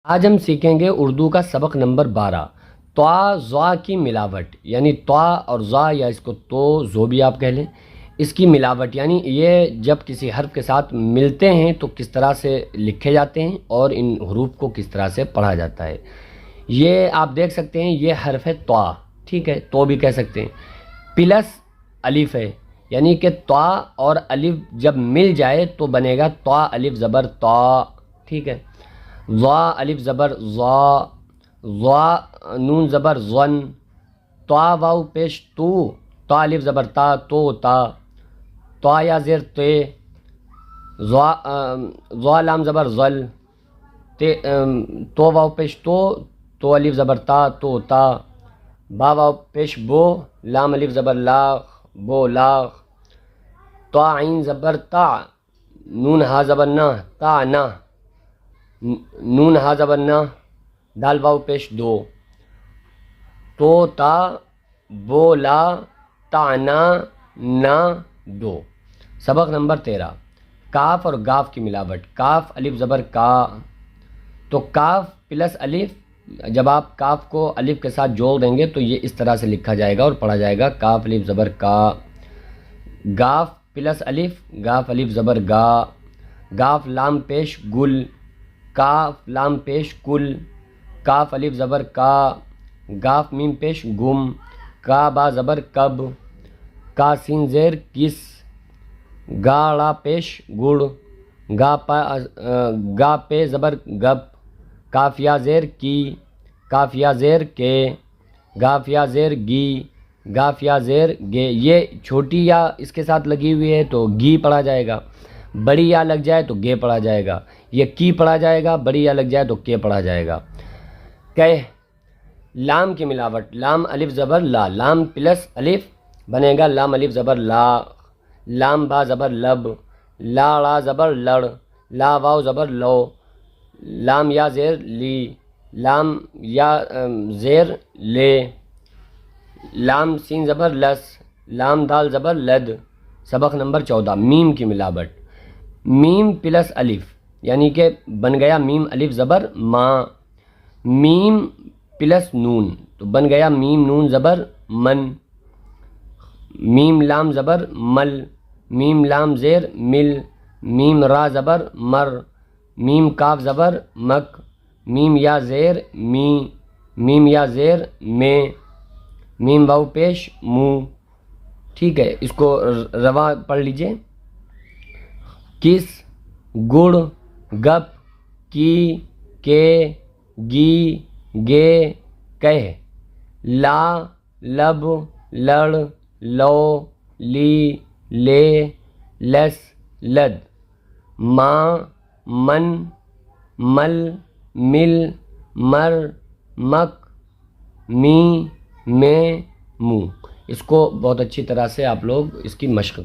آج ہم سیکھیں گے اردو کا سبق نمبر 12 طا ضا کی ملاوٹ، یعنی طا اور ضا یا اس کو تو زو بھی آپ کہہ لیں، اس کی ملاوٹ یعنی یہ جب کسی حرف کے ساتھ ملتے ہیں تو کس طرح سے لکھے جاتے ہیں اور ان حروف کو کس طرح سے پڑھا جاتا ہے۔ یہ آپ دیکھ سکتے ہیں، یہ حرف ہے طا، ٹھیک ہے، تو بھی کہہ سکتے ہیں، پلس الف ہے، یعنی کہ طا اور الف جب مل جائے تو بنے گا طا الف زبر طا، ٹھیک ہے۔ ضا الف زبر ضا، ضا نون زبر ظن، طا واو پیش تو، طا الف زبر تا تو تا، طا یا زیر تے، ضا لام زبر ظل، تو واو پیش تو الف زبر تا تو تا، با واو پیش بو، لام الف زبر لا بو لا، طا عین زبر تا، نون ہا زبر نا تا نا، نون ہا زبر نا، دال واو پیش دو، تو تا بولا تانا نا دو۔ سبق نمبر 13 کاف اور گاف کی ملاوٹ۔ کاف الف زبر کا، تو کاف پلس الف، جب آپ کاف کو الف کے ساتھ جوڑ دیں گے تو یہ اس طرح سے لکھا جائے گا اور پڑھا جائے گا، کاف الف زبر کا۔ گاف پلس الف، گاف الف زبر گا، گاف لام پیش گل، کاف لام پیش کل، کاف الف زبر کا، گاف میم پیش گم، کا با زبر کب، کا سین زیر کس، گاڑا پیش گڑ، گا پے زبر گپ، کافیہ زیر کی، کافیہ زیر کے، گافیہ زیر گی، گافیہ زیر گے۔ یہ چھوٹی یا اس کے ساتھ لگی ہوئی ہے تو گی پڑھا جائے گا، بڑی یا لگ جائے تو گے پڑھا جائے گا، یہ کی پڑھا جائے گا، بڑی یا لگ جائے تو کے پڑھا جائے گا۔ کہ لام کی ملاوٹ۔ لام الف زبر لا، لام پلس الف بنے گا لام الف زبر لا، لام با زبر لب، لا را زبر لڑ، لا واو زبر لو، لام یا زیر لی، لام یا زیر لے، لام سین زبر لس، لام دال زبر لد۔ سبق نمبر 14 میم کی ملاوٹ۔ میم پلس الف، یعنی کہ بن گیا میم الف زبر ماں، میم پلس نون تو بن گیا میم نون زبر من، میم لام زبر مل، میم لام زیر مل، میم را زبر مر، میم کاف زبر مک، میم یا زیر می، میم یا زیر میں، میم واو پیش منہ، ٹھیک ہے۔ اس کو رواں پڑھ لیجئے۔ کس، گڑ، گپ، کی، کے، گی، گے، کہہ، لا، لب، لڑ، لو، لی، لے، لس، لد، ماں، من، مل، مل، مر، مک، می، میں، منہ۔ اس کو بہت اچھی طرح سے آپ لوگ اس کی مشق